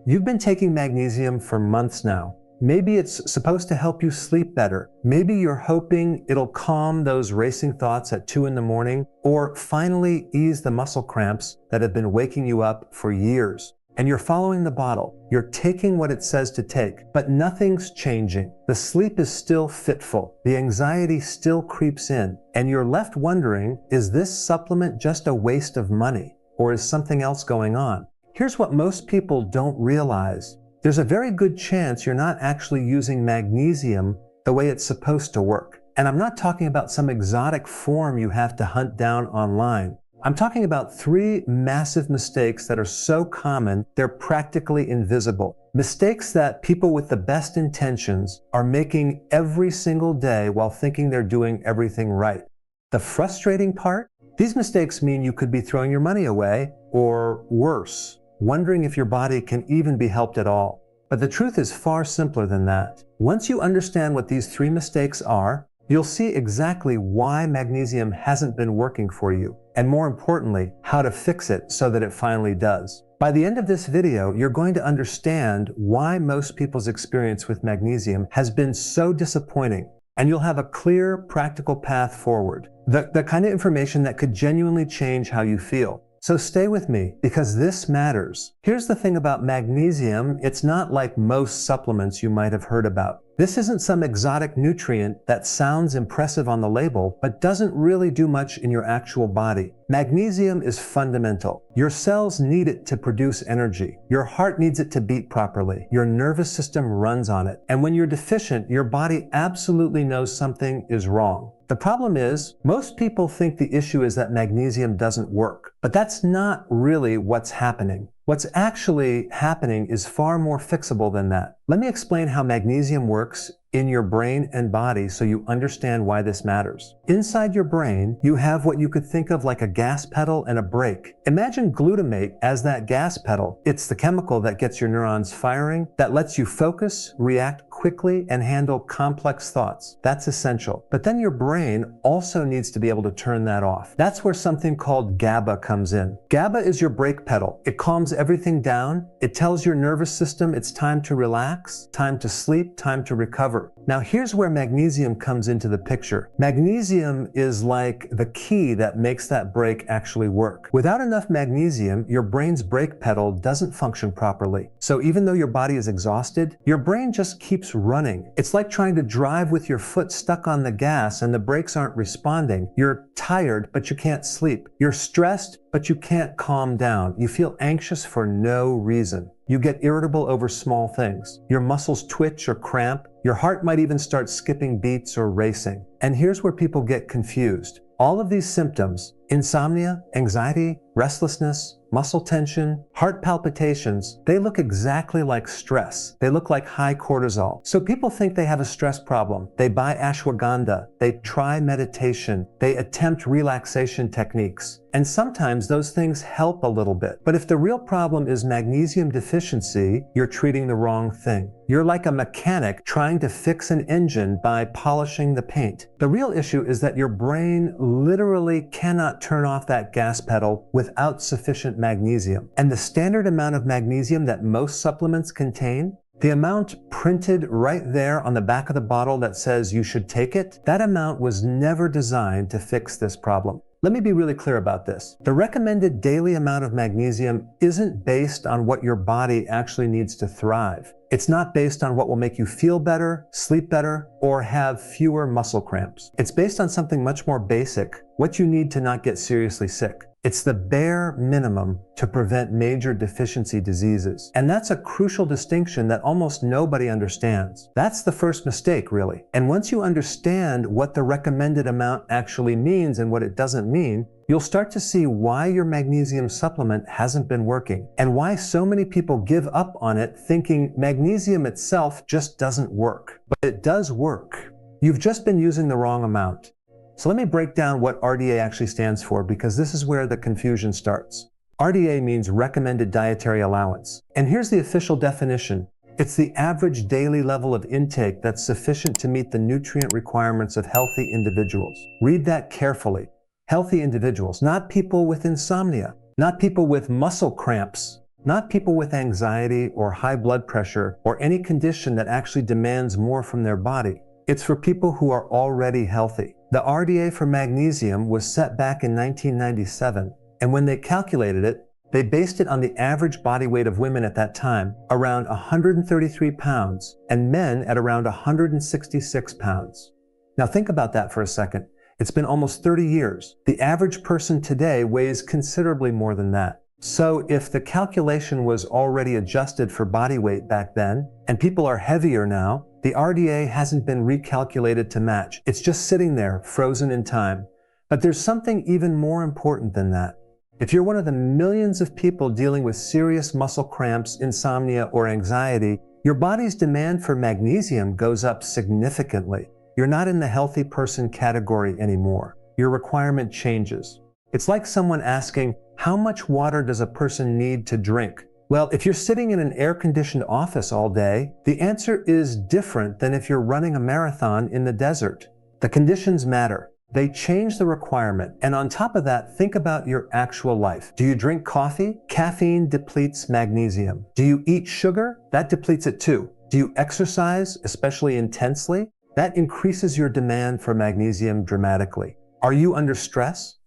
You've been taking magnesium for months now. Maybe it's supposed to help you sleep better. Maybe you're hoping it'll calm those racing thoughts at 2 in the morning, or finally ease the muscle cramps that have been waking you up for years. And you're following the bottle. You're taking what it says to take, but nothing's changing. The sleep is still fitful. The anxiety still creeps in, and you're left wondering, is this supplement just a waste of money, or is something else going on? Here's what most people don't realize. There's a very good chance you're not actually using magnesium the way it's supposed to work. And I'm not talking about some exotic form you have to hunt down online. I'm talking about 3 massive mistakes that are so common, they're practically invisible. Mistakes that people with the best intentions are making every single day while thinking they're doing everything right. The frustrating part? These mistakes mean you could be throwing your money away, or worse, wondering if your body can even be helped at all. But the truth is far simpler than that. Once you understand what these 3 mistakes are, you'll see exactly why magnesium hasn't been working for you, and more importantly, how to fix it so that it finally does. By the end of this video, you're going to understand why most people's experience with magnesium has been so disappointing, and you'll have a clear, practical path forward. The kind of information that could genuinely change how you feel. So stay with me, because this matters. Here's the thing about magnesium, it's not like most supplements you might have heard about. This isn't some exotic nutrient that sounds impressive on the label, but doesn't really do much in your actual body. Magnesium is fundamental. Your cells need it to produce energy. Your heart needs it to beat properly. Your nervous system runs on it. And when you're deficient, your body absolutely knows something is wrong. The problem is, most people think the issue is that magnesium doesn't work, but that's not really what's happening. What's actually happening is far more fixable than that. Let me explain how magnesium works in your brain and body so you understand why this matters. Inside your brain, you have what you could think of like a gas pedal and a brake. Imagine glutamate as that gas pedal. It's the chemical that gets your neurons firing, that lets you focus, react quickly, and handle complex thoughts. That's essential. But then your brain also needs to be able to turn that off. That's where something called GABA comes in. GABA is your brake pedal. It calms everything down. It tells your nervous system it's time to relax, time to sleep, time to recover. Now here's where magnesium comes into the picture. Magnesium is like the key that makes that brake actually work. Without enough magnesium, your brain's brake pedal doesn't function properly. So even though your body is exhausted, your brain just keeps running. It's like trying to drive with your foot stuck on the gas and the brakes aren't responding. You're tired, but you can't sleep. You're stressed, but you can't calm down. You feel anxious for no reason. You get irritable over small things. Your muscles twitch or cramp. Your heart might even start skipping beats or racing. And here's where people get confused. All of these symptoms, insomnia, anxiety, restlessness, muscle tension, heart palpitations, they look exactly like stress. They look like high cortisol. So people think they have a stress problem. They buy ashwagandha. They try meditation. They attempt relaxation techniques. And sometimes those things help a little bit. But if the real problem is magnesium deficiency, you're treating the wrong thing. You're like a mechanic trying to fix an engine by polishing the paint. The real issue is that your brain literally cannot turn off that gas pedal without sufficient magnesium. And the standard amount of magnesium that most supplements contain, the amount printed right there on the back of the bottle that says you should take it, that amount was never designed to fix this problem. Let me be really clear about this. The recommended daily amount of magnesium isn't based on what your body actually needs to thrive. It's not based on what will make you feel better, sleep better, or have fewer muscle cramps. It's based on something much more basic, what you need to not get seriously sick. It's the bare minimum to prevent major deficiency diseases. And that's a crucial distinction that almost nobody understands. That's the first mistake, really. And once you understand what the recommended amount actually means and what it doesn't mean, you'll start to see why your magnesium supplement hasn't been working and why so many people give up on it thinking magnesium itself just doesn't work. But it does work. You've just been using the wrong amount. So let me break down what RDA actually stands for, because this is where the confusion starts. RDA means recommended dietary allowance. And here's the official definition. It's the average daily level of intake that's sufficient to meet the nutrient requirements of healthy individuals. Read that carefully. Healthy individuals, not people with insomnia, not people with muscle cramps, not people with anxiety or high blood pressure or any condition that actually demands more from their body. It's for people who are already healthy. The RDA for magnesium was set back in 1997, and when they calculated it, they based it on the average body weight of women at that time, around 133 pounds, and men at around 166 pounds. Now think about that for a second. It's been almost 30 years. The average person today weighs considerably more than that. So if the calculation was already adjusted for body weight back then, and people are heavier now, the RDA hasn't been recalculated to match. It's just sitting there, frozen in time. But there's something even more important than that. If you're one of the millions of people dealing with serious muscle cramps, insomnia, or anxiety, your body's demand for magnesium goes up significantly. You're not in the healthy person category anymore. Your requirement changes. It's like someone asking, how much water does a person need to drink? Well, if you're sitting in an air-conditioned office all day, the answer is different than if you're running a marathon in the desert. The conditions matter. They change the requirement. And on top of that, think about your actual life. Do you drink coffee? Caffeine depletes magnesium. Do you eat sugar? That depletes it too. Do you exercise, especially intensely? That increases your demand for magnesium dramatically. Are you under stress?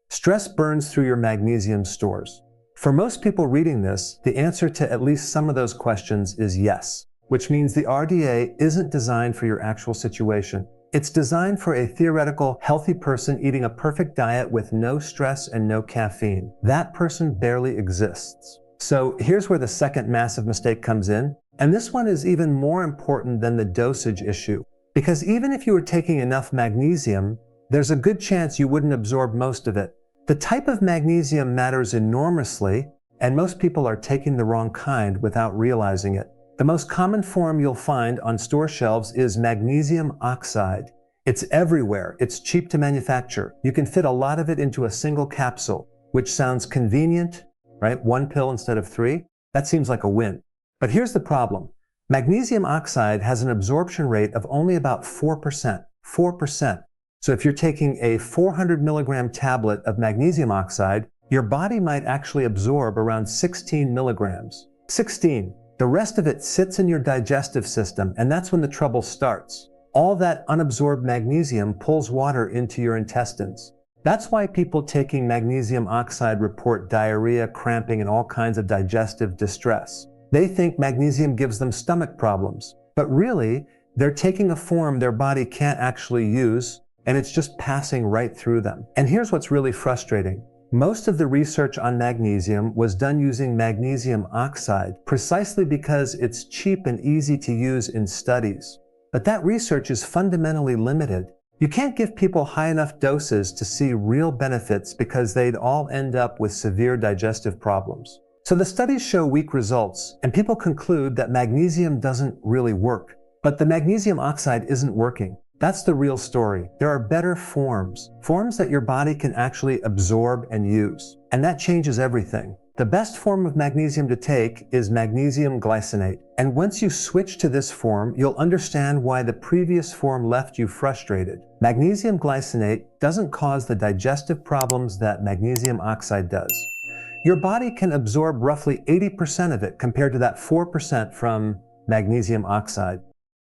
Stress burns through your magnesium stores. For most people reading this, the answer to at least some of those questions is yes, which means the RDA isn't designed for your actual situation. It's designed for a theoretical, healthy person eating a perfect diet with no stress and no caffeine. That person barely exists. So here's where the second massive mistake comes in, and this one is even more important than the dosage issue, because even if you were taking enough magnesium, there's a good chance you wouldn't absorb most of it. The type of magnesium matters enormously, and most people are taking the wrong kind without realizing it. The most common form you'll find on store shelves is magnesium oxide. It's everywhere. It's cheap to manufacture. You can fit a lot of it into a single capsule, which sounds convenient, right? 1 pill instead of 3. That seems like a win. But here's the problem. Magnesium oxide has an absorption rate of only about 4%. 4%. So if you're taking a 400 milligram tablet of magnesium oxide, your body might actually absorb around 16 milligrams. 16. The rest of it sits in your digestive system, and that's when the trouble starts. All that unabsorbed magnesium pulls water into your intestines. That's why people taking magnesium oxide report diarrhea, cramping, and all kinds of digestive distress. They think magnesium gives them stomach problems, but really, they're taking a form their body can't actually use, and it's just passing right through them. And here's what's really frustrating. Most of the research on magnesium was done using magnesium oxide, precisely because it's cheap and easy to use in studies. But that research is fundamentally limited. You can't give people high enough doses to see real benefits because they'd all end up with severe digestive problems. So the studies show weak results, and people conclude that magnesium doesn't really work. But the magnesium oxide isn't working. That's the real story. There are better forms that your body can actually absorb and use. And that changes everything. The best form of magnesium to take is magnesium glycinate. And once you switch to this form, you'll understand why the previous form left you frustrated. Magnesium glycinate doesn't cause the digestive problems that magnesium oxide does. Your body can absorb roughly 80% of it compared to that 4% from magnesium oxide.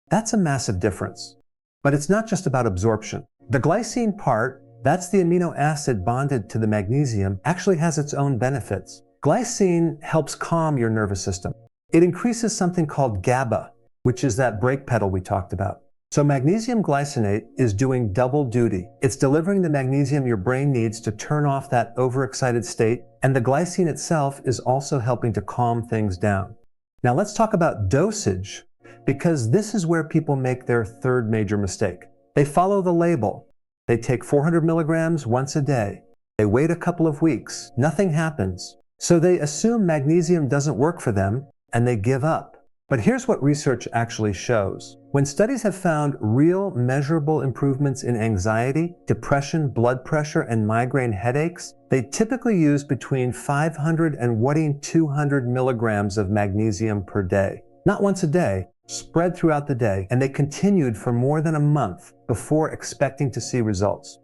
That's a massive difference. But it's not just about absorption. The glycine part, that's the amino acid bonded to the magnesium, actually has its own benefits. Glycine helps calm your nervous system. It increases something called GABA, which is that brake pedal we talked about. So magnesium glycinate is doing double duty. It's delivering the magnesium your brain needs to turn off that overexcited state, and the glycine itself is also helping to calm things down. Now let's talk about dosage, because this is where people make their third major mistake. They follow the label. They take 400 milligrams once a day. They wait a couple of weeks. Nothing happens. So they assume magnesium doesn't work for them, and they give up. But here's what research actually shows. When studies have found real measurable improvements in anxiety, depression, blood pressure, and migraine headaches, they typically use between 500 and 200 milligrams of magnesium per day. Not once a day, spread throughout the day, and they continued for more than a month before expecting to see results.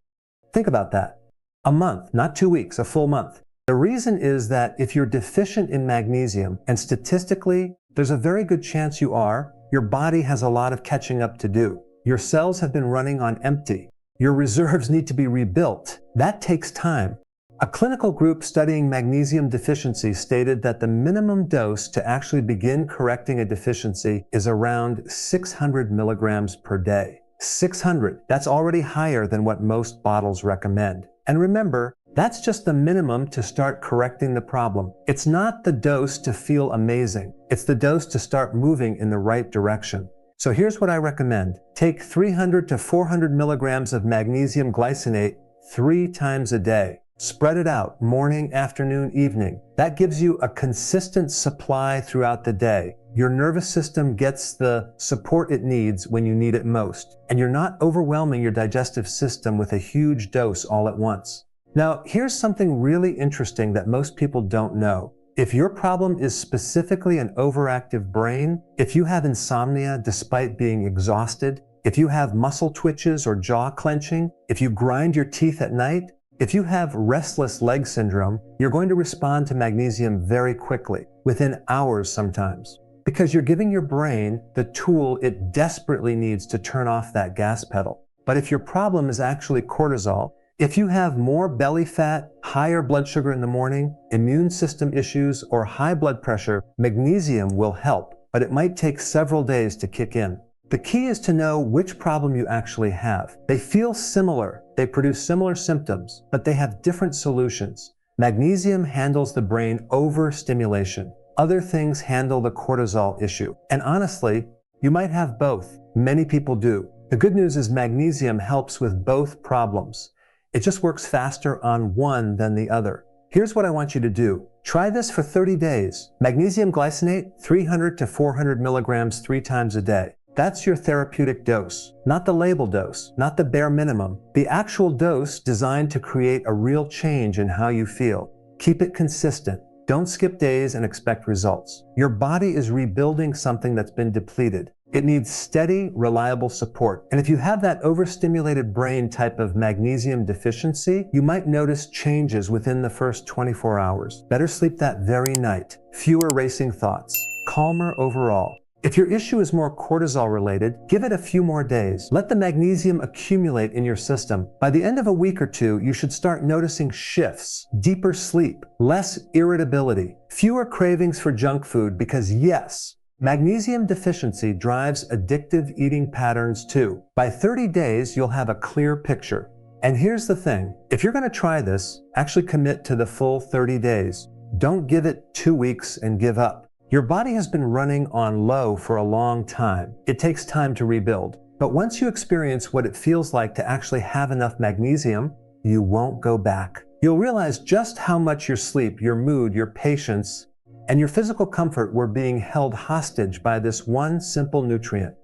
Think about that. A month, not 2 weeks, a full month. The The reason is that if you're deficient in magnesium, and statistically, there's a very good chance you are, your body has a lot of catching up to do. Your cells have been running on empty. Your reserves need to be rebuilt. That takes time. A clinical group studying magnesium deficiency stated that the minimum dose to actually begin correcting a deficiency is around 600 milligrams per day. 600. That's already higher than what most bottles recommend. And remember, that's just the minimum to start correcting the problem. It's not the dose to feel amazing. It's the dose to start moving in the right direction. So here's what I recommend. Take 300 to 400 milligrams of magnesium glycinate 3 times a day. Spread it out, morning, afternoon, evening. That gives you a consistent supply throughout the day. Your nervous system gets the support it needs when you need it most, and you're not overwhelming your digestive system with a huge dose all at once. Now, here's something really interesting that most people don't know. If your problem is specifically an overactive brain, if you have insomnia despite being exhausted, if you have muscle twitches or jaw clenching, if you grind your teeth at night, if you have restless leg syndrome, you're going to respond to magnesium very quickly, within hours sometimes, because you're giving your brain the tool it desperately needs to turn off that gas pedal. But if your problem is actually cortisol, if you have more belly fat, higher blood sugar in the morning, immune system issues, or high blood pressure, magnesium will help, but it might take several days to kick in. The key is to know which problem you actually have. They feel similar, they produce similar symptoms, but they have different solutions. Magnesium handles the brain overstimulation. Other things handle the cortisol issue. And honestly, you might have both. Many people do. The good news is magnesium helps with both problems. It just works faster on one than the other. Here's what I want you to do. Try this for 30 days. Magnesium glycinate, 300 to 400 milligrams 3 times a day. That's your therapeutic dose, not the label dose, not the bare minimum, the actual dose designed to create a real change in how you feel. Keep it consistent. Don't skip days and expect results. Your body is rebuilding something that's been depleted. It needs steady, reliable support. And if you have that overstimulated brain type of magnesium deficiency, you might notice changes within the first 24 hours. Better sleep that very night. Fewer racing thoughts. Calmer overall. If your issue is more cortisol related, give it a few more days. Let the magnesium accumulate in your system. By the end of a week or two, you should start noticing shifts, deeper sleep, less irritability, fewer cravings for junk food because yes, magnesium deficiency drives addictive eating patterns too. By 30 days, you'll have a clear picture. And here's the thing, if you're going to try this, actually commit to the full 30 days. Don't give it 2 weeks and give up. Your body has been running on low for a long time. It takes time to rebuild. But once you experience what it feels like to actually have enough magnesium, you won't go back. You'll realize just how much your sleep, your mood, your patience, and your physical comfort were being held hostage by this one simple nutrient.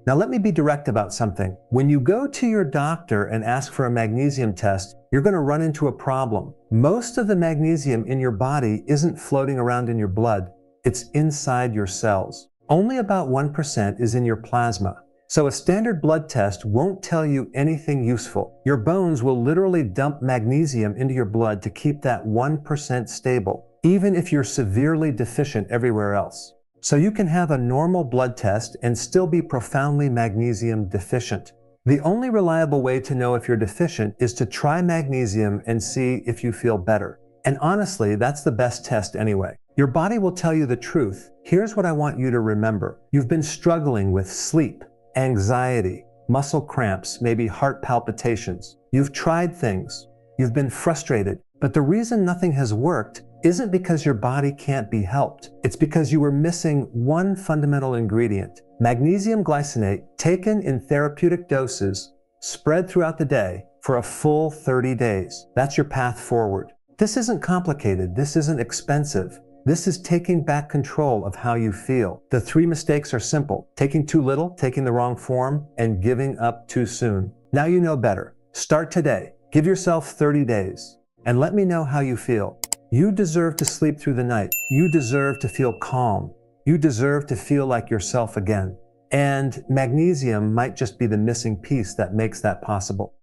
Now let me be direct about something. When you go to your doctor and ask for a magnesium test, you're going to run into a problem. Most of the magnesium in your body isn't floating around in your blood. It's inside your cells. Only about 1% is in your plasma. So a standard blood test won't tell you anything useful. Your bones will literally dump magnesium into your blood to keep that 1% stable, even if you're severely deficient everywhere else. So you can have a normal blood test and still be profoundly magnesium deficient. The only reliable way to know if you're deficient is to try magnesium and see if you feel better. And honestly, that's the best test anyway. Your body will tell you the truth. Here's what I want you to remember. You've been struggling with sleep, anxiety, muscle cramps, maybe heart palpitations. You've tried things. You've been frustrated. But the reason nothing has worked isn't because your body can't be helped. It's because you were missing one fundamental ingredient. Magnesium glycinate taken in therapeutic doses, spread throughout the day for a full 30 days. That's your path forward. This isn't complicated. This isn't expensive. This is taking back control of how you feel. The 3 mistakes are simple: taking too little, taking the wrong form, and giving up too soon. Now you know better. Start today. Give yourself 30 days. And let me know how you feel. You deserve to sleep through the night. You deserve to feel calm. You deserve to feel like yourself again. And magnesium might just be the missing piece that makes that possible.